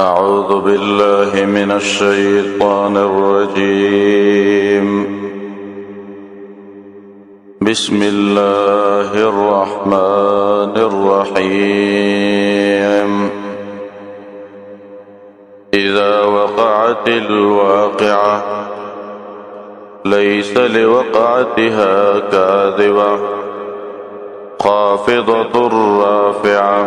أعوذ بالله من الشيطان الرجيم. بسم الله الرحمن الرحيم. إذا وقعت الواقعة ليس لوقعتها كاذبة خافضة رافعة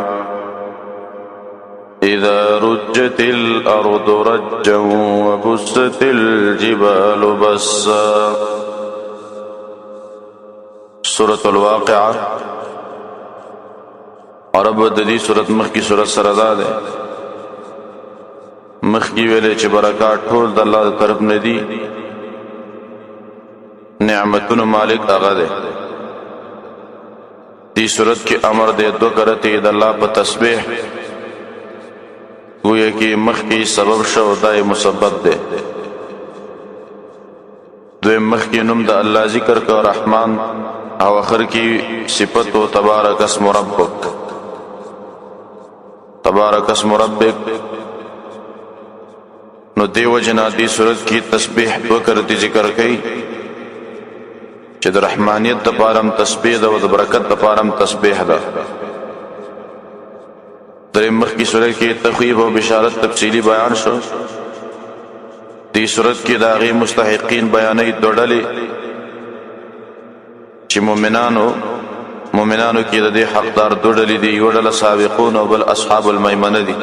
إذا رجت الأرض رجا وبست الجبال بسا. سورة الواقعة عرب ددی سورت مخ کی سورت سردا ده مخ کی ویلے چې برکات ټول د الله طرف نه دي، نعمتونو مالک هغه ده. دی سورت کې امر ده دو کرتے د الله په تسبیح، گویا کی مخ کی سبب شو دای مسبب ده. دوی مخ کی نم د الله ذکر کو رحمان، او اخر کی صفت و تبارک اسم ربک، تبارک اسم ربک. نو دیو جنا دی صورت کی تسبیح دو کرتی ذکر کئی چې د رحمانیت د پارم تسبیح ده او د برکت د پارم تسبیح ده. در مخ کی صورت کی تخویب و بشارت تفصیلی بیان شو. دی صورت کی داغی مستحقین بیانی دوڑلی چې مومنانو کی د دې حقدار دوڑلی دی. یو ډله سابقون او بل اصحاب المیمنه دی.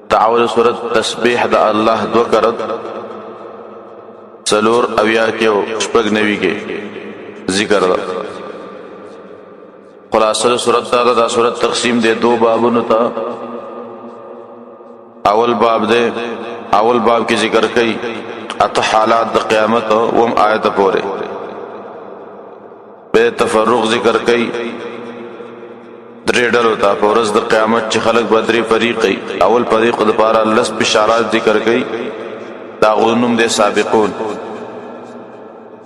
تعاول صورت تسبیح د الله دو کرت سلور اویا کے شپگ نوی کے ذکر دا. خلاصہ صورت دا صورت تقسیم دے دو بابونو تا. اول باب کی ذکر کئی ات حالات دا قیامت وم آیت پورے. بے تفرق ذکر کئی دری ڈلو تا پورز دا قیامت چی خلق بدری فریقی. اول فریق دا پارا لس بشارات ذکر کئی دا غنم دے سابقون.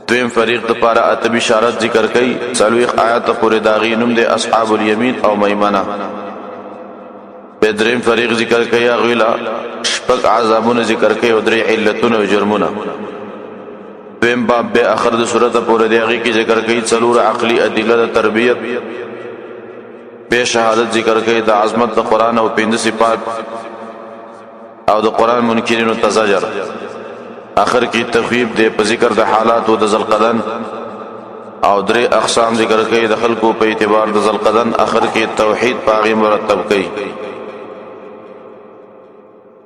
دویم فریق دا پارا ات بشارات ذکر کئی سلویق آیات پورے داغینم دے اصحاب الیمین او میمنہ. بے دریم فریق ذکر کئی اغویلا شپک عذابون ذکر کئی ودری علتون و جرمون. دویم باب بے اخر دا صورت پورے دیغی کی ذکر کئی سلور عقلی ادلہ دا تربیت. بے شہادت ذکر کئی دا عظمت دا قرآن او پیند صفات او دا قرآن منکرین و تزاجر. آخر کی تخویب دے پا ذکر دا حالات و دا ذلقدن او درے اقسام ذکر کئی دا خلقو پا اعتبار دا ذلقدن. آخر کی توحید پاغی مرتب کئی.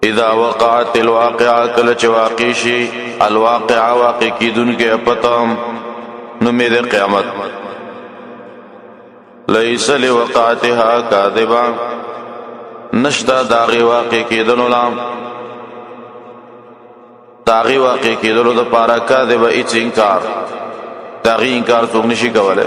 اذا وقعت الواقعہ کلچ واقعشی الواقعہ واقع کی دن کے اپتام نمید قیامت. لیس لوقعتها کاذبا نشتا داغی واقع کی دنو لام داغی واقع کی دنو دا پارا کاذبا ایچ انکار داغی انکار سوک نشی کولے.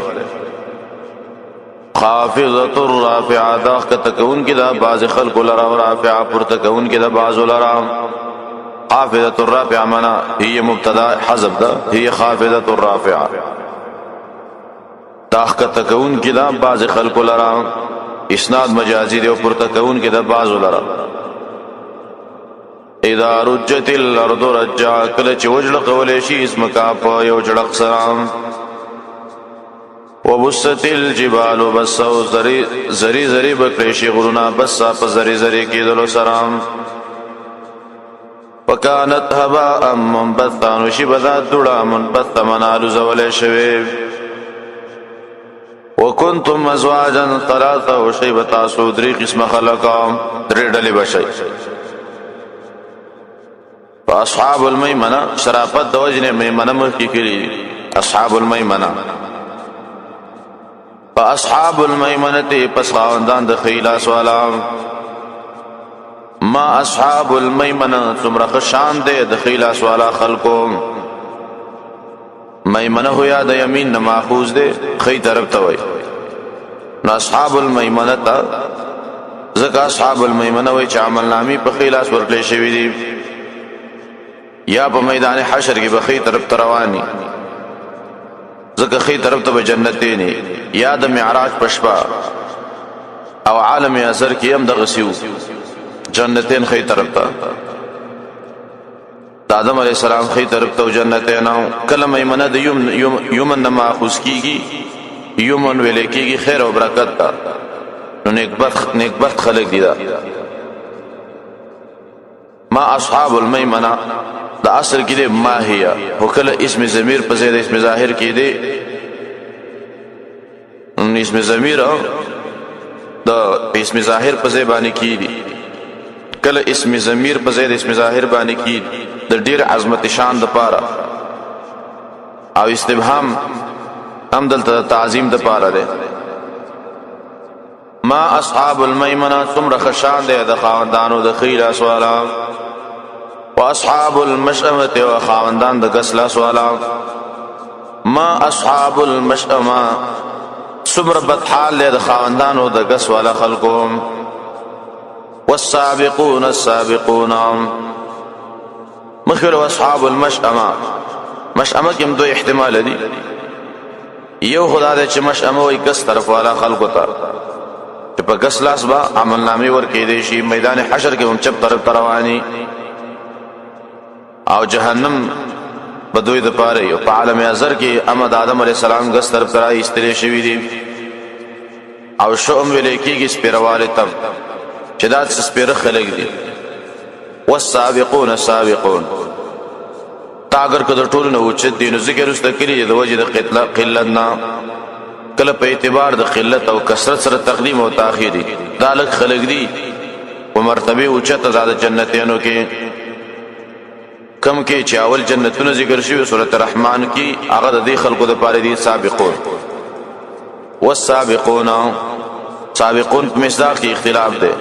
خافضت الرافعہ داغ کا تکون کی دا باز خلق لرا و رافعہ پر تکون کی دا باز لرا. خافضت الرافعہ منا ہی مبتدا حذف دا ہی خافضت الرافعہ داغ کا تکون کی دا باز خلق لرا. اسناد مجازی دے پر تکون کی دا باز لرا. اذا رجت الارض رجا کلچ وجلق ولیشی اسم کافا یو جلق سرام. وبست الجبال بسا زری زری بکریشی غرونا بسا پا زری زری کی دلو سرام. وکانت هباء منبثا نشی بدا دوڑا منبثا منالو زولی شویب. وکنتم ازواجا ثلاثا وشیبتا سودری قسم خلقا دری ڈلی بشی. فاصحاب المیمنہ شرافت دوجن میمنہ مخی کری اصحاب المیمنہ. فاصحاب المیمنتی پس خاوندان دخیلا سوالام. ما اصحاب المیمنہ تمرخ شان دے دخیلا سوالا خلقوں. میمنہ ہویا دا یمین نماخوز دے خی طرف توئی. نو اصحاب المیمنہ تا زکا اصحاب المیمنہ وی چا عمل نامی پا خیلاس ورکلے شوی دی یا پا میدان حشر کی بخی طرف تروانی. زکا خی طرف تا بجنتینی یا دا معراج پشپا او عالم اثر کی ام دغسیو جنتین خی طرف تا د آدم علیہ السلام خی طرف تا جنتین کله میمنه د یمن نه ماخوذ کیږي یمن ویل کیږي خیر او برکت تا نو نیکبخت خلق دي دا ما اصحاب المیمنه دا اصل کې د ماهیه وکله اسم ضمیر په ځای د اسم ظاهر کې دی اسم ضمیر د اسم ظاهر په ځای باندې کیږي کله اسم ضمیر په ځای د اسم ظاهر باندې کیږي د ډیر عظمت شان د پاره او استبهام هم دلته تعظیم د پاره ده ما اصحاب المیمنه ثم رخشان ده د خاوندانو د خیره سوالا واصحاب المشأمه وخاوندان د غسلا سوالا ما اصحاب المشأمه سمر بدحال له د خاوندانو د غس والا خلقهم والسابقون السابقون مخیر واصحاب المشأمه مشأمه کوم دوه احتمال دي یو خدا دې چې مشأمه وي غس طرف والا خلقو ته چې په غس لاس با عمل نامې ور کې دي شي میدان حشر کې هم چپ طرف رواني او جهنم بدوی د پاره او په عالم ازر کې امد آدم علی السلام غس طرف ترای استری شوی دي او شوم ویل کېږي سپیرواله تم چې دا سپیره خلق دي والسابقون السابقون تا اگر کده ټول نه اوچت دي نو ذکر است کړي د وجه د قلت نه کله په اعتبار د قلت او کثرت سره تقدیم او تاخير دي دا لک خلق دي او مرتبه اوچت زاد جنتینو کې کم کې چاول جنتونو ذکر شوی سورۃ الرحمن کې هغه د دې خلقو د پاره دي سابقون والسابقون سابقون په مصداق کې اختلاف ده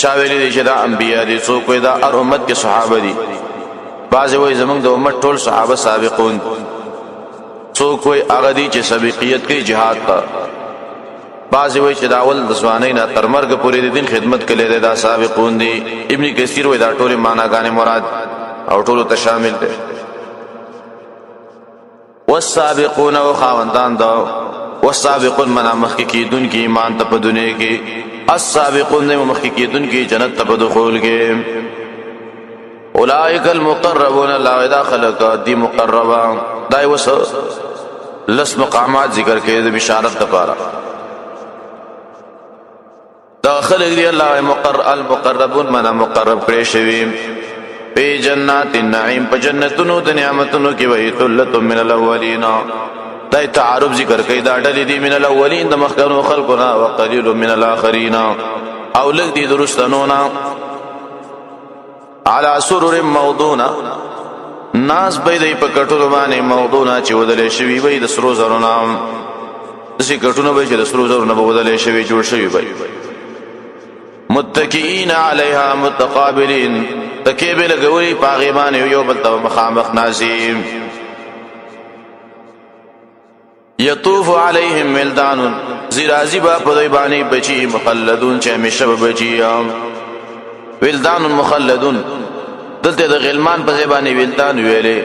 چا ویلي دي چې دا انبیا دي څوک وي دا هر امت کې صحابه دي بعض وایي زمونږ د امت ټول صحابه سابقون څوک وي هغه دي چې سابقیت کوي jihad ته بعض وایي چې دا اول د ځوانۍ نه تر مرګ پورې د دین خدمت کړي دا سابقون دي ابن کثیر وایي دا ټول معناګانې مراد او ټول ته شامل دي والسابقون وخاوندان دا والسابقون منا مخکې کیدون کې ایمان ته په دنیا کې السابقون نه مخکې کیدون کې جنت ته په دخول کې اولئک المقربون الله اذا خلق دي مقربا دای وس لس مقامات ذکر کې د بشارت لپاره دا خلق دی الله المقربون منا مقرب کړي شوی په جنات النعیم په جنتونو د نعمتونو کې وهي ثلۃ من الاولین دای تعارف ذکر کوي دا ډلې دي من الاولین د مخکرو خلقنا وقلیل من الاخرین او لګ دي درستنونا علی سرر موضونا ناس به دی په کټو باندې موضونا چې ودلې شوی وي د سرو زرونه دسی کټونه به چې د سرو زرونه به ودلې شوی جوړ شوی وي متکئین علیها متقابلین تکیبه لګوي پاغیمان یو بل ته مخامخ نازیم یطوف علیهم ولدان زرازی با په دوی باندې بچی مخلدون چې همیشه به بچی ولدان مخلدون دلته د غلمان په ځای باندې ولدان ویلې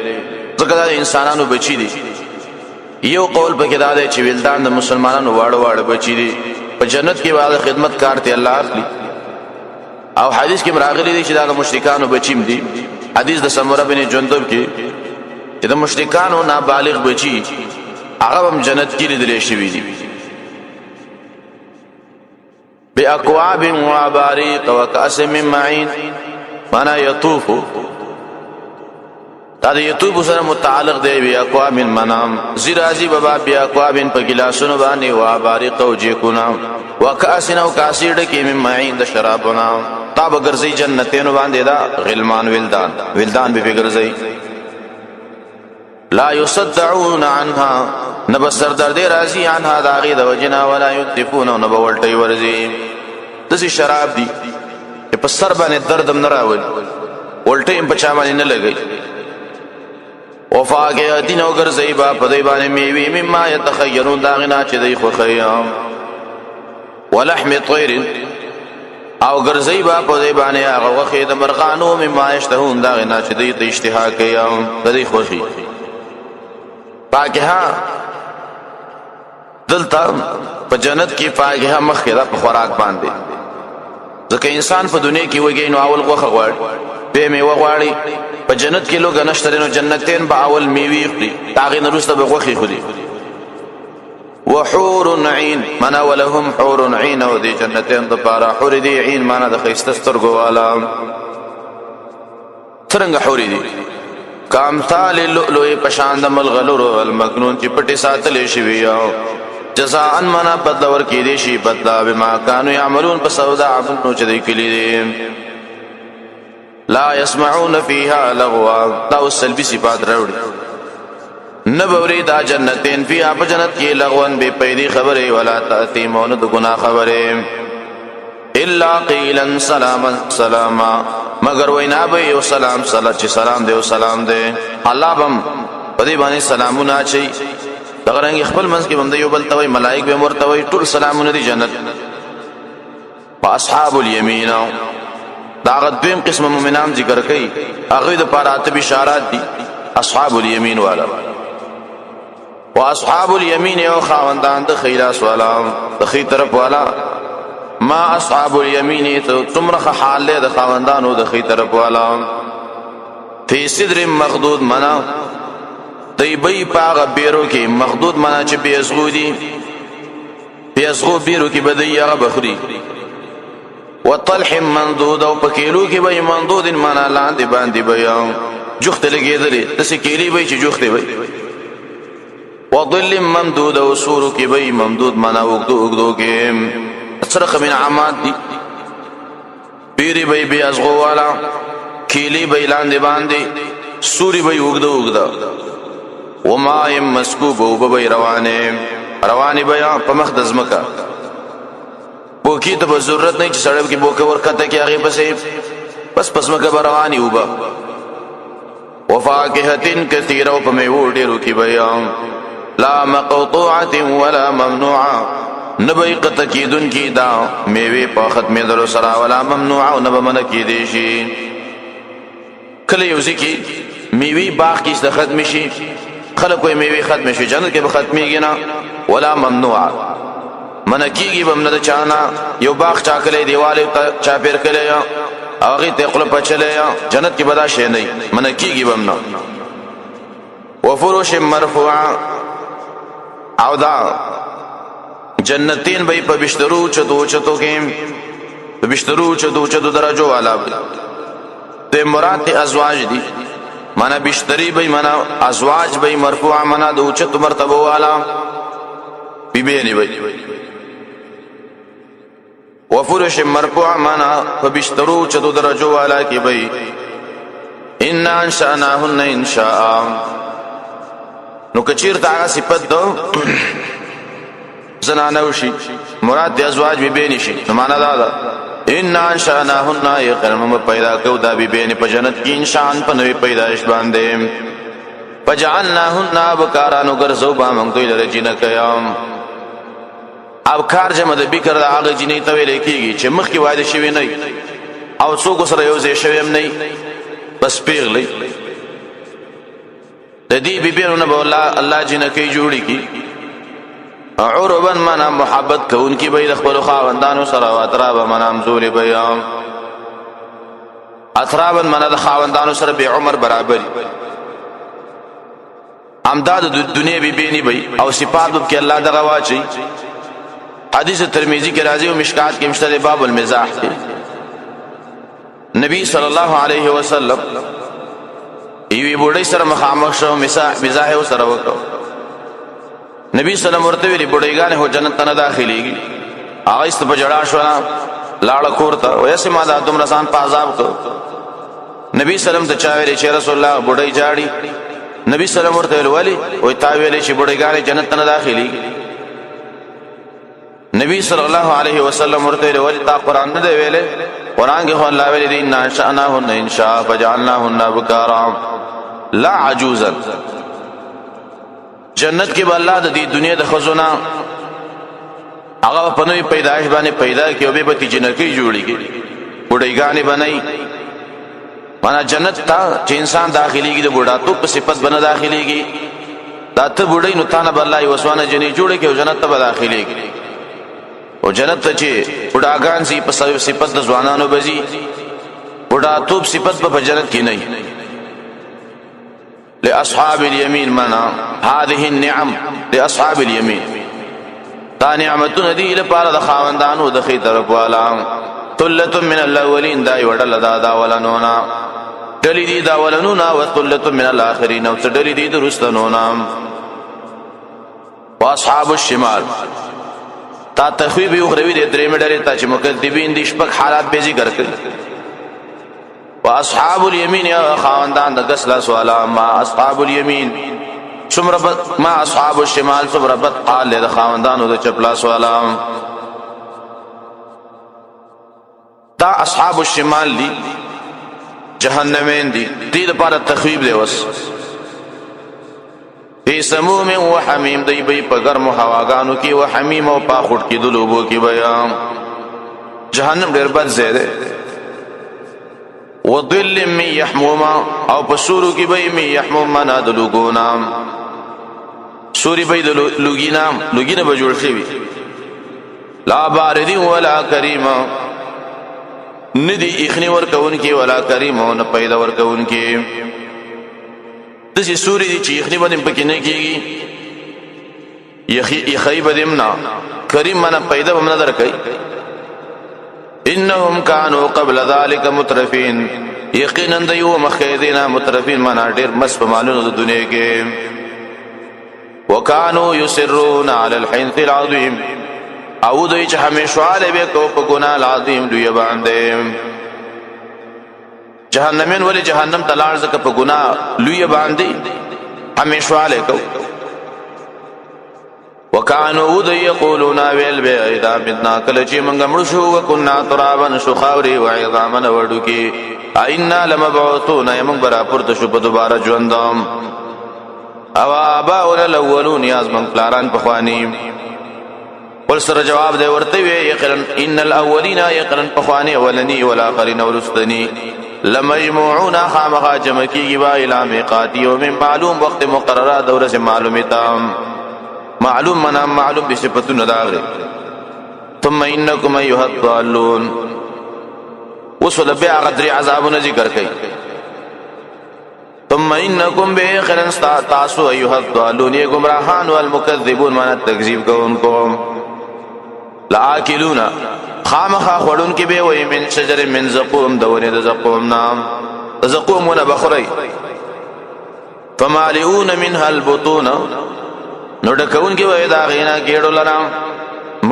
ځکه دا انسانانو بچی دي یو قول پکې دا دی چې ولدان د مسلمانانو واړه بچی دي په جنت کې بعد خدمت کارته الله اخلي او حدیث کې مراغلی دي چې دا مشرکانو بچیم دي حدیث د سمره بن جندب کې چې د مشرکانو نابالغ بچی هغه هم جنت کې لیدل شوی دي باکواب و اباریق وکاس من معین معنا یطوف دا یطوف سره متعلق دی باکواب من منام زرازی بابا باکواب په ګلاسونو باندې و اباریق او جیکونا وکاس نو کاسیډ کې من معین د شرابنا تاب ګرځي جنتینو باندې دا غلمان ولدان به ګرځي لا يصدعون عنها نبصر در دې راضي عنها داغي د وجنا ولا يطفون نبولټي ورزي دسي شراب دي په سر باندې درد هم نه راوړي ولټي په چا باندې نه لګي وفاقه دین او ګرځي با په دې باندې میوي مما يتخيرون داغنا چې دی خو خيام ولحم طير او ګرځي با په دې باندې هغه وخت د مرغانو مما يشتهون داغنا چې دی ته اشتها کوي د دې خوخي فاکهه دلته په جنت کې فاکهه مخکې ده په خوراک باندې ځکه انسان په دنیا کې وږي نو اول غوښه غواړي به میوه غواړي په جنت کې لوګ نشته نو جنتین به اول میوه خوري هغه نه وروسته به غوښه خوري وحور عين منا ولهم حور عين او دي جنتين دپاره حور دي عين منا د خيسته سترګو والا څنګه حور دي کامثال اللؤلؤ پشان د ملغلر والمكنون چې پټي ساتلې شي ویو جزاء منا بدل ور کې دي شي بدلا بما كانوا يعملون بسودا عملو چې دی کلی دي لا يسمعون فيها لغوا دا سلبي صفات راوړي نبوری دا جنتین فی آپ جنت کی لغون بے پیدی خبرے ولا تأثیمون دو گناہ خبرے الا قیلا سلاما سلاما مگر وینا بے یو سلام صلاة چی سلام دے و سلام دے اللہ بم پدی بانی سلامون آچی دغرانگی خپل منز کی بم دے یو بلتوی ملائک بے مرتوی طول سلامون دی جنت با اصحاب الیمین داغت دویم قسم مومنان ذکر کئی اغید پارات بشارات دی اصحاب الیمین والا واصحاب اليمين او خاوندان د خیلاس والا د خی طرف والا ما اصحاب اليمين تمرخ حال له د خاوندانو د خی طرف والا فی صدر مخدود منا طیبی پاغ بیرو کی مخدود منا چې بیزغودی بیزغو بیرو کی بدی هغه بخری وطلح مندود او پکیلو کی به مندود منا لاندې باندې بیا جوخت لګیدلې تاسو کیلی به چې جوخت وي وظل ممدود او سور کی بی ممدود منا اگدو کی اصرخ من عماد دی پیری بی ازغو والا کیلی بی لاندی باندی سوری بی اگدو ومایم مسکوب او بی روانی بیا پمخ دزمکا بوکی تا ضرورت نہیں چی سڑب کی بوکا ورکتا کی آغی پس مکا بروانی اوبا وفاکہتن کثیرہ و پمیور دیرو کی بیا لا مقطوعه ولا ممنوعه نبی قطع کیدن کی دا میوه پا ختم درو سرا ولا ممنوعه و نبا من کی دیشی کلی یوزی کی میوه باغ کی اس ختم شي خلق کوئی میوه ختم شي جنت کې به ختمي گینا ولا ممنوعه من کیږي بمنه چانا یو باغ چاکلې دیواله چا پیر کړي هغه ته خپل پچلې جنت کې بدا شي نه من کیږي بمنه وفروش مرفوعه او دا جنتین بھئی پا بشترو چتو کیم پا بشترو چتو درجو والا تے مراد ازواج دی مانا بشتری بھئی مانا ازواج بھئی مرفوع مانا دو چتو مرتبو والا بی بینی بھئی وفرش مرفوع مانا پا بشترو چتو درجو والا کی بھئی انا انشاءناہن انشاء نو کچیر تاغا صفت دو زنانو شي مراد دی ازواج بی بینی شي نو مانا دادا انا انشاءناهن یقرم پیدا کو دا بی بین په جنت کې انسان په نوې پیدائش باندې فجعلناهن ابکارانو ګرځو با موږ دوی لره جنہ قیام ابکار جمع د بکر د هغه جنې ته ویل کېږي چې مخکې واده شوی نه او څوک سره یو ځای شوی هم نه بس پیغلی د دې بیبیانو نه به الله جنکۍ جوړي کی عربا منا محبت کون کی به د خپل خاوندانو سره اترابا منا مزور بیام اترابا منا د خاوندانو سره به عمر برابر امداد د دنیا بیبینی به او صفات کې الله دغه واچي حدیث ترمذی کې راځي او مشکات کې مشتری باب المزاح کې نبی صلی الله علیه وسلم ایوی بوڑی سر مخامخ شو مزاح او سر وکړو نبی صلی الله علیه وسلم ورته ویلي بوډیګان هو جنت ته نه داخليږي هغه است په جړا شو لاړه کورته ویسه ما د ادم رسان په عذاب کو نبی صلی الله علیه وسلم ته چا ویلي چې رسول الله بوډی جاړي نبی صلی الله علیه وسلم ورته ویلي وای تا ویلي چې بوډیګان جنت ته نه داخليږي نبی صلی الله علیه وسلم ورته ویلي تا قران نه دی ویلي قران کې الله ویلي دي ان شاءناهن ان شاء فجعلناهن بكارا لا عجوزا جنت کې به الله د دې دنیا د خزونه هغه په نوې پیدائش باندې پیدا کې او به په جنکۍ جوړيږي بډایګانې بنای معنا جنت ته چې انسان داخليږي د بډاتو په صفت باندې داخليږي دا ته بډای نو تانه به الله وسوانه جنې جوړه کې او جنت ته داخليږي او جنت ته چې بډاګان سي په صفت د ځوانانو بزي بډا توپ صفت په جنت کې نه لاصحاب اليمين منا هذه النعم لاصحاب اليمين دا نعمتونه دي لپاره د خاوندانو د خې طرف والا ثلة من الاولين دا وړل دا ولنونا دلی دی دا ولنونا وثلة من الاخرين او دلی دی درستنونا واصحاب الشمال تا تخویب اخروی دی درې مډره تا چې مکذبین دي شپږ حالات به ذکر کړي واصحاب اليمين یا خاوندان د غسلا سوالا ما اصحاب اليمين څومره ما اصحاب الشمال څومره بد حال د خاوندانو د چپلا سوالا دا اصحاب الشمال دي جهنمین دي دې لپاره تخویب دی وس فی سموم و حمیم دی بی پا گرم و هواگانو کی و حمیم و پاخوٹ کی دلوبو کی بیام جہنم دیر بد زیده و ظل می یحموما او پا سورو کی بی می یحموما نا دلوگونام سوری بی دلوگینام لوگین بجوڑ خیوی لا باردی ولا کریما ندی اخنی ورکون کی ولا کریما نا پیدا ورکون کی دسی سوری دی چی یخنی بدیم پکی نکیگی یخی بدیم نا کریم منا پیدا بمنا در کئی انہم کانو قبل ذالک مترفین یقینا دیو مخیدینا مترفین منا دیر مصف مالون دا دنیا کے وکانو یسرون علی الحنث العظیم او دی چا ہمیشوالے بے کو پکونا العظیم دوی باندیم جہنمین ولی جہنم تلار زکا پا گناہ لوی باندی ہمیشوالے کو وکانو ودی یقولونا ویل بے ایدا مدنا کلچی منگا مرشو وکننا ترابا شخاوری وعظامن وردو کی اینا لمبعوثون یمنگ برا پرتشو پا دوبارہ جوندام او آباؤنا الاولون یاز منگ پلاران پخوانیم قل سر جواب دے ورطوی یقرن ان الاولین یقرن پخوانی اولنی والآخرین ورستنی لمجموعون خامخا جمع کی با الى میقات یوم معلوم وقت مقررہ دور سے معلومتا معلوم منا معلوم بصفت نداغ ثم انکم ایها الضالون وصل بیا قدر عذاب ذکر کئی ثم انکم بخرن تاسو ایها الضالون یہ گمراہان والمکذبون منا تکذیب کو ان کو لآکلون خامخا خورون کی بے وی من شجر من زقوم دونی دا زقوم نام زقوم ونا بخوری فمالئون منها البطون نو ڈکون کی وی دا غینا گیڑو لنا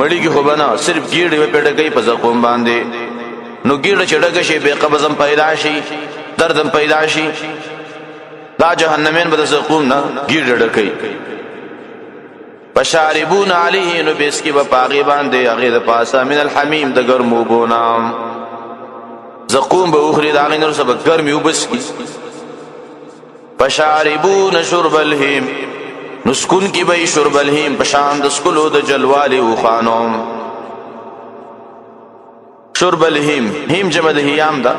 مڑی کی خوبنا صرف گیڑی وی پیڑ گئی پا زقوم باندے نو گیڑ چڑکشی بے قبضم پیداشی دردم پیداشی دا جہنمین بدا زقوم نا گیڑ ڈکی فشاربون علیه نو بیس کی بپاغی باندے اغید پاسا من الحمیم دا گرمو بونام زقوم با اخری دا غین رسا با گرمی بس کی فشاربون شرب الہیم نسکن کی بی شرب الہیم پشاند سکلو دا جلوالی اوخانوم شرب الہیم ہیم جمع دا ہیام دا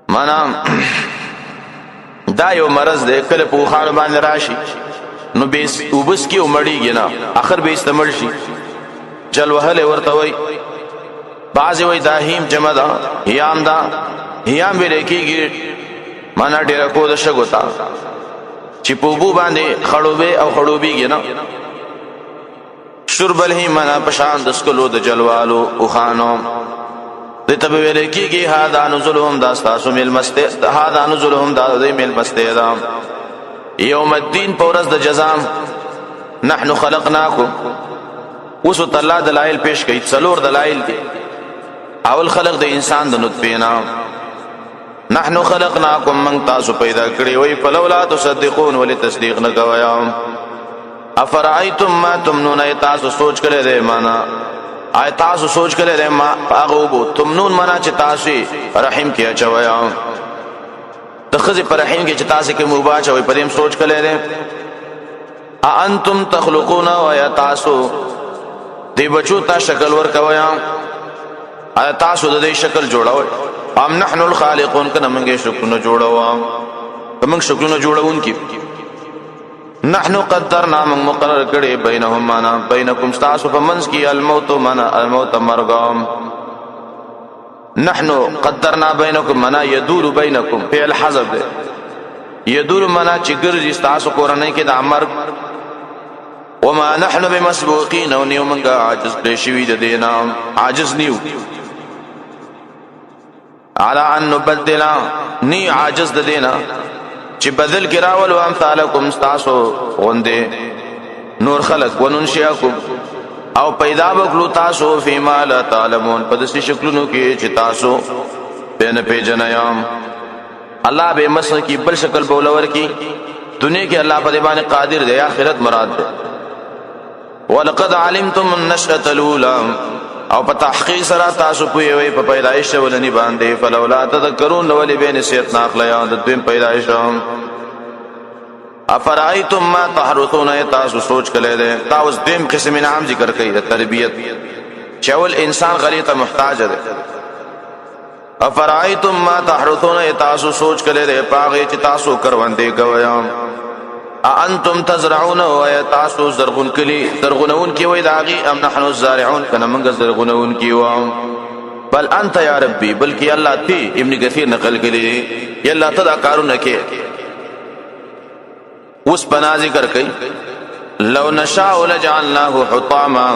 مانا دا یو مرض دے کل پوخانو باندې راشي نو بیس وبس کی ومړیږي نه اخر به استمر شي جلوهله ورته وای بعض وای دا هیم جمع دا هیام دا هیام به لیکيږي معنا ډیر کو د شګوتا چې پوبو باندې خړوبه او خړوبيږي نه شرب الهیم معنا پشان د سکلو د جلوالو او خانو دته به لیکيږي هاذا نزلهم دا تاسو مل مست هاذا نزلهم دا مل مست دا یوم الدین پورز د جزام نحنو خلقناکم وسو الله دلائل پیش کړي څلور دلائل دي اول خلق د انسان د نطفه نه نحنو خلقناکم من تاسو پیدا کړی وای فلولا تصدقون ول تصدیق نه کویا افرایتم ما تمنون تاسو سوچ کړی دی معنا آی تاسو سوچ کړی دی ما اغوبو تمنون معنا چې تاسو رحم کیا چویا د خزي پر رحم کې چې تاسو کې مبا چوي پریم سوچ کړی دی انتم تخلقون و یا تاسو دی بچو تا شکل ور کویا آیا تاسو د دې شکل جوړاوي ام نحن الخالقون کنه موږ شکلونه جوړاو موږ شکلونه جوړاون کی نحنو قدرنا من مقرر کړي بینهم معنا بینکم تاسو په منځ کې الموت معنا الموت مرغم نحنو قدرنا بینکم معنا يدور بینکم فعل حذف ده يدور معنا چې ګرځي تاسو کورنۍ کې د امر وما نحن بمسبوقين او نیو منګه عاجز کړي شوی د دینا عاجز نیو على ان نبدل نی عاجز د دینا چې بدل کې راول او امثالکم تاسو غونده نور خلق وننشئکم او پیدا وکړو تاسو فيما لا تعلمون په داسې شکلونو کې چې تاسو بین پیجنایم الله به مسل کی بل شکل بولور کی دنیا کې الله په دې باندې قادر دی آخرت مراد ده ولقد علمتم النشأة الاولى او په تحقیق سره تاسو پوهیږئ په پیدایش ولنی باندې فلولا تذکرون ولې به نصیحت ناخلیا د دویم پیدایش افرایتم ما تحرثون تاسو سوچ کړئ ده تاسو دیم قسم انعام ذکر کوي د تربیت چول انسان غریته محتاج ده افرایتم ما تحرثون تاسو سوچ کړئ ده پاغه چې تاسو کروندې کوي انتم تزرعون و تاسو زرغون کلی زرغونون کی وای داغي ام نحنو الزارعون کنا منګ زرغونون کی و بل انت یا ربي بلکی الله تی ابن کثیر نقل کلی یا الله تدا کارونه کی اس بنا ذکر کئ لو نشاء لجعلناه حطاما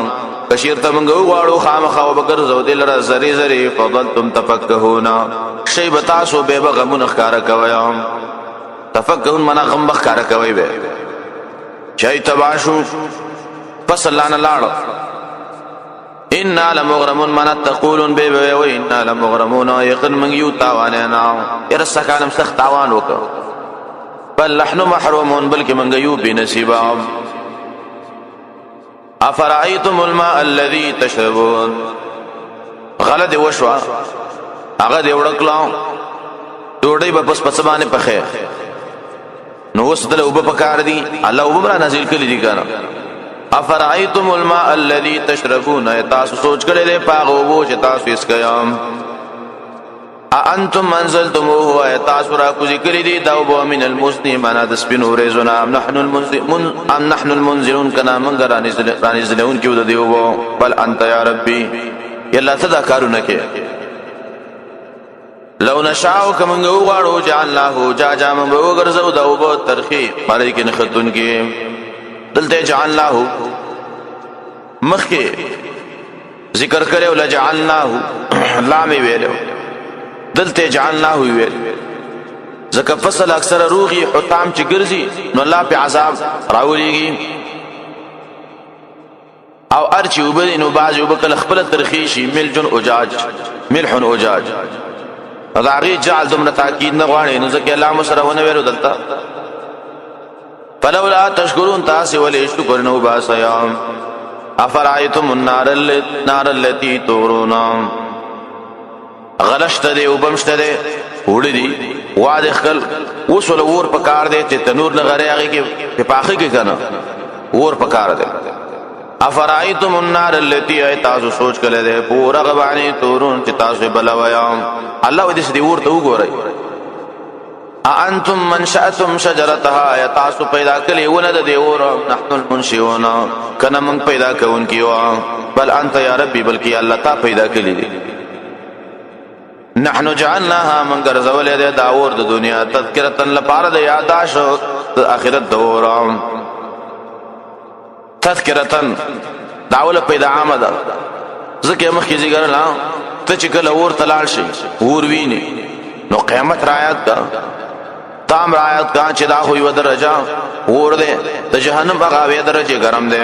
کشیر ته منګ واړو خامخا وبکر زو دل را زری زری فضلتم تفکهون شی بتاسو به غمون خکار کوي تفکرون منا غم بخکار کوي به چای تباشو پس الله نه لاړ ان لمغرمون منا تقولون به و ان لمغرمون یقن من یو تاواننا ارسکانم سخت تاوان وک بل نحن محرومون بلکې من یو بنصیبا افرایتم الماء الذي تشربون غلط وشوا هغه دی وړکلاو ډوډۍ په پس باندې پخې نو وسدل وب پکار دي الله وب را نازل کړي دي کنه افرایتم الماء الذي تشربون تاسو سوچ کړئ له پاغو وو چې تاسو اس کيام انتم منزلتموه تاسو را کو ذکر دي داو من المسلم انا د سپینو ریزنا نحن المنزلون کنا من رانزلون کیو د دیو بل انت یا ربي یلا صدا کارونه کې لو نشاء کمنګ وغواړو جعلناه جاجا من وګرځو دا وب ترخی باندې کې نختون کې دلته جعلناه مخکې ذکر کړو لجعلناه لام ویلو دلته جعلناه ویل زکه فصل اکثر روغي حطام چې ګرځي نو الله په عذاب راولېږي او ارچ وبنو باز وبکل خپل ترخی شي ملح اجاج داغي جعل دمر تاکید نه غواړي نو ځکه الله مسره ونه ویلو دلته فلولا تشکرون تاسو ولې شکر نو باسیا افرایتم النار التي تورون غلشت دی وبمشت دی وړي دی واده خل وسول ور پکار دی چې تنور نه غره هغه کې پاخه کې کنه ور پکار دی افرایتم النار التي تاسو سوچ کړه ده پورا غبانی تورون چې تاسو بلویا الله دې دې ورته وګورئ انتم منشأتم شجرتها تاسو پیدا کړي ونه د دې اور نحن المنشئون کنا من پیدا کون کیو بل انت یا ربي بلکی الله تا پیدا کړي دي نحن جعلناها من غرزول دې دا اور د دنیا تذکرۃ لپاره د یاداش د اخرت دوران تذکرتن داول پیدا آمده ذکر مخی ذکر لا تا چکل اور تلال شی اور وینی نو قیامت رایت کا تام رایت کا چدا ہوئی و درجہ اور دے تا جہنم بغاوی درجے گرم دے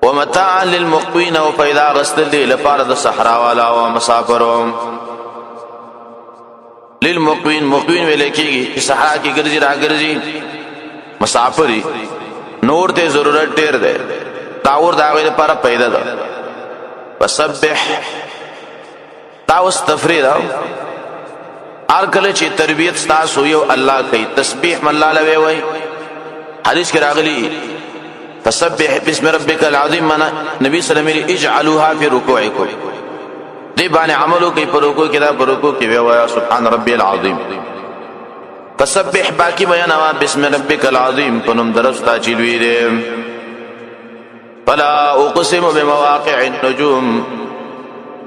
ومتاعا للمقوین و پیدا غستل دی لپارد صحرا والا و مسافرو للمقوین مقوین میں لکھی گی صحرا کی گرزی را گرزی مسافری نور ته ضرورت ډیر ده تاور داغه لپاره پیدا ده فسبح تاوس تفرید ار کله چې تربیت تاسو یو الله کوي تسبیح من الله لوي وای حدیث کې راغلی فسبح بسم ربک العظیم من نبی صلی الله علیه وسلم اجعلوها فی رکوعکم دی باندې عملو کوي په رکوع کې دا په رکوع کې وای سبحان ربی العظیم فسبح باقی بیانوا بسم ربک العظیم پنم درستا چلوی دے فلا اقسم بمواقع النجوم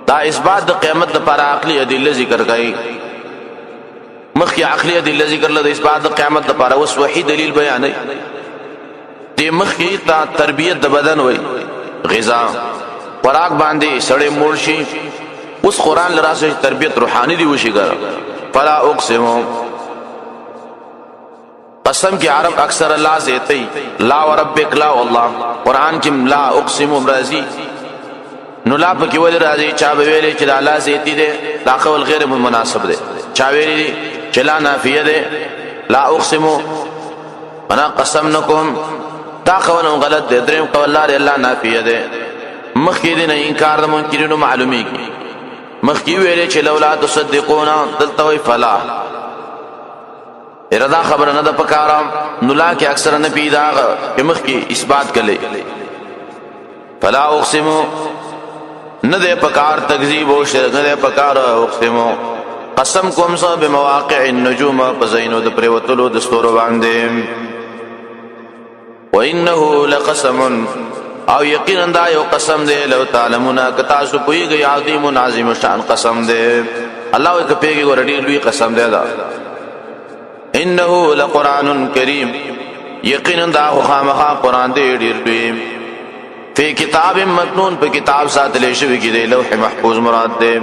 دا اثبات د قیامت د پر عقلی ادله ذکر کړي مخی عقلی ادله ذکر له اثبات د قیامت د پر اوس وحی دلیل بیان دی مخی تا تربیت د بدن وای غذا خوراک باندې سړی مول شي اوس قران لراسه تربیت روحانی دی وشي ګر فلا اقسم قسم کی عرب اکثر اللہ زیتی لا وربک لا والله قرآن کی لا اقسم امرازی نو لا پکی ولی رازی چاویلی چی دا اللہ زیتی دے لا قول غیر مناسب دے چاویلی دی چی لا نافیه دے لا اقسمو انا قسم نکم دا قول غلط دے درم قول لا دے اللہ نافیه دے مخی دی نا انکار دا منکرینو معلومی کی مخی ویلی چی لولا تصدقونا دلتوی فلا اردا خبر نه د پکارم نو لا کې اکثر نه پیدا په مخ کې اثبات کړي فلا اقسم نه د پکار تکذیب او شرک نه پکار اقسم قسم کوم سو بمواقع النجوم فزینو د پروتلو د ستورو باندې وانه لقسم او یقینا دا یو قسم دی لو تعلمون کتا سو پویږي عظیم عظیم شان قسم دی الله یک پیږي ورډی لوی قسم دی دا انه لقران کریم یقینا دا خامخا قران دې ډیر دی په کتاب مکنون په کتاب ساتل شوی کې دی لوح محفوظ مراد دی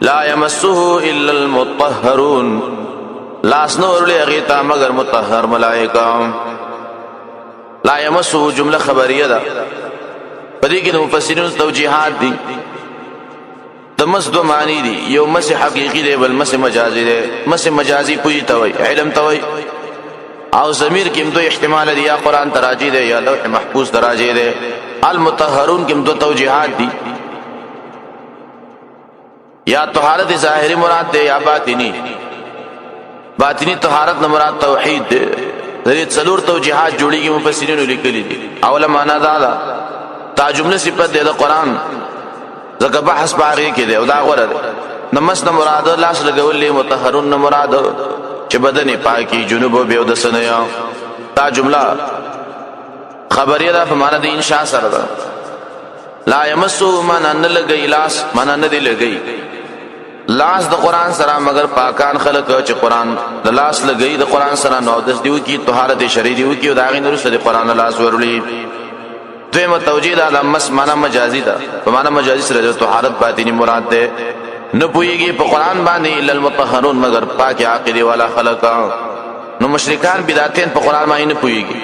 لا يمسه الا المطهرون لا اسنور لغیتا مگر مطهر ملائکه لا يمسه جمله خبریه ده پدې کې مفسرین توجیهات دي دمس دو معنی دی یو مس حقیقی دی بل مس مجازی دی مس مجازی پوی توي علم توي او ضمیر کیم دو احتمال دی یا قران تراجی دی یا لوح محفوظ تراجی دی المطهرون کیم دو توجیهات دی یا طهارت ظاهری مراد دی یا باطنی باطنی طهارت مراد توحید دی دې څلور توجیهات جوړیږي مفسرین لیکلي دي اوله معنا دا تا جمله صفت دی د قران زکه بحث باغی کې دی او دا غره نمس نه مراد لاس لګولې مطهرون نه مراد چې بدن پاکي جنوب او بيو د سنیا دا جمله خبریه ده په معنا د انشاء سره ده لا يمسو من ان لګی لاس من ان دی لګی لاس د قران سره مگر پاکان خلق چې قران د لاس لګی د قران سره نو د دیو کی طهارت شرعی دیو کی او دا غین رسول قران لاس ورلی دویمه توجیه دا لمس معنا مجازی ده په معنا مجازی سره طهارت باطنی مراد ده نه پویږي په قران باندې الا المطهرون مگر پاک عقیده والا خلق نو مشرکان بدعتین په قران باندې نه پویږي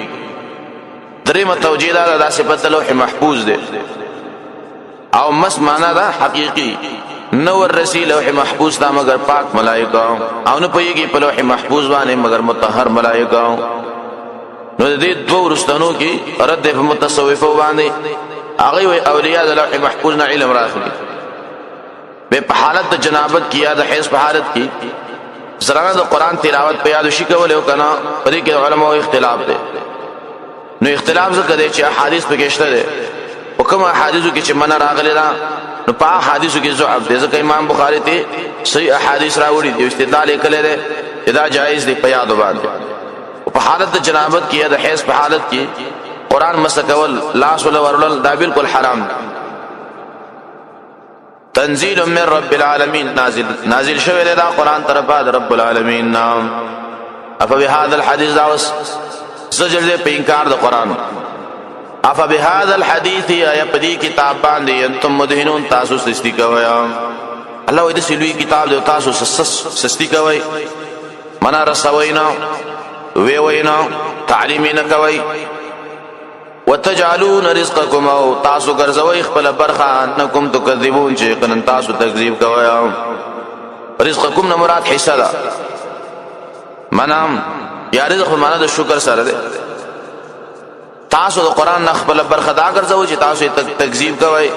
دریمه توجیه دا د صفات لوح محفوظ ده او مس معنا دا حقیقی نور رسول لوح محفوظ دا مگر پاک ملائکه او نه پویږي په لوح محفوظ باندې مگر مطهر ملائکه نو دې دوه ورستانو کې رد په متصوفه باندې هغه وی اولیاء د لوح محفوظ نه علم راخلي به په حالت د جنابت کې یا د حیض په حالت کې زرانه د قران تلاوت په یاد شي کول او کنه پرې کې علماء اختلاف دي نو اختلاف څه کوي چې احادیث پکې شته دي او کوم احادیثو کې چې من راغلي دا نو په احادیثو کې ضعف دي ځکه امام بخاری ته صحیح احادیث راوړي دي استدلال کړي دي ادا جائز دي په یاد باندې په حالت د جنابت کې یا د حیض په حالت کې قران مسکول لاس ولا ورول دا بالکل حرام تنزيل من رب العالمين نازل شوی دا قران طرفه د رب العالمین نام اف بهذا الحديث داوس زجر دې په انکار د قران اف بهذا الحديث یا پدی کتاب باندې انتم مدهنون تاسو سستی کوي الله دې سلوی کتاب دې تاسو سستی کوي منا رسوینا وی وینا تعلیمین کوي وتجعلون رزقكم او تاسو ګرځوي خپل برخه انکم تکذبون چې قنن تاسو تکذیب کوي رزقكم نه مراد حصہ ده منام یا رزق معنا د شکر سره ده تاسو د قران نه خپل برخه دا ګرځوي چې تاسو تکذیب کوي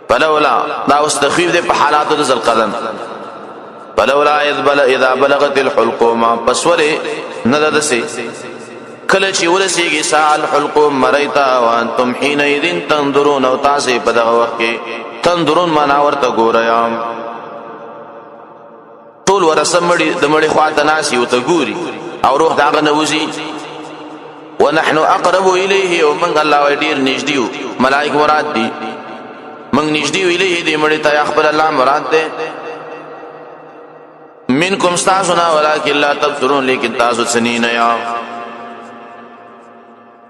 فلولا دا واستخفیف ده په حالات د ذل فلولا اذا بلغت الحلقوم پسوره نددسي کله چې ورسیږي سال حلقوم مریتا وانتم حينئذ تنظرون او تاسو په دغه وخت کې تنظرون معنا ورته ګورئ ټول ورسم مړي د مړي خواته ناسي او ته ګوري او روح داغه نوزي ونحن اقرب الیه ومن الله ډیر نږدې ملائکه مراد دي من نږدې الیه دې مړي ته خپل الله مراد ده منکم استاسنا ولکن لا تبصرون لیکن تاسو سنین یا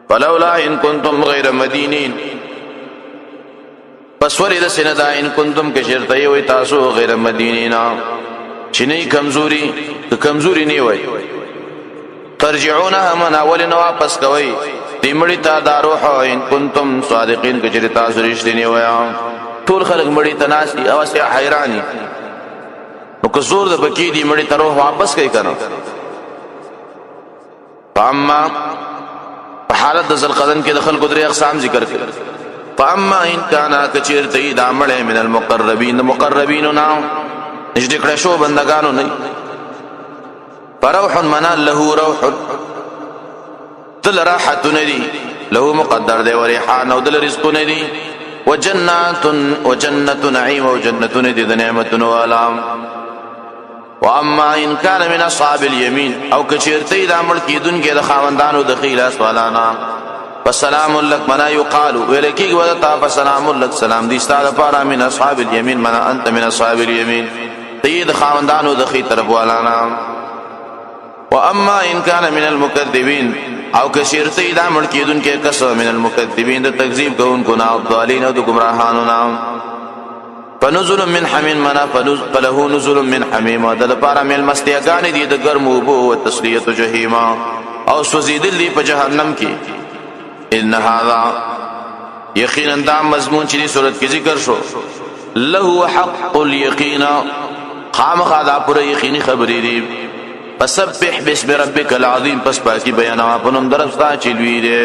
فلولا ان کنتم غیر مدینین پس ولید سندا ان کنتم کشرته وي تاسو غیر مدینین چنی کمزوری نه وي ترجعونها من اول نو واپس کوي تیمړی تا دا روح ان کنتم صادقین کچری تاسو رښتینی وای ټول خلق مړی تناسي او سي حیرانی نو که زور د بکی دی مړی ته روح واپس کوي کنه فاما حالت د ذلقدن کې د خلکو درې اقسام ذکر کړل فاما ان کان کچیر ته دا مړی من المقربین مقربین نام نشد کړه شو بندگانو نه فروح منا له روح دل راحت ندی له مقدر دی وريحان او دل رزق ندی وجنت نعیم او جنت ندی د نعمت والام واما ان كان من اصحاب اليمين او کچرته د عمل کیدون کې د خاوندانو د خیلاس والانا فسلام لك منا يقال ولکی ولتا فسلام لك سلام دي ستاره پارا من اصحاب اليمين منا انت من اصحاب اليمين تید خاوندانو د خی طرف والانا واما ان كان من المكذبين او کشرته دا مړ کیدون کې کس من المكذبين د تکذیب کوونکو نه ضالین او د گمراهانو نه فنزل من حمیم منا فله نزل من حمیم د لپاره مل مستیاګان دي د ګرم او او تسلیت جهنم او سوزیدل دی په جهنم کې ان هذا یقینا دا مضمون چې د سورۃ کې ذکر شو له حق اليقین خامخا دا پر یقیني خبرې دي فسبح باسم ربك العظیم پس پاکی بیانوا پنوم درستا چلوی دے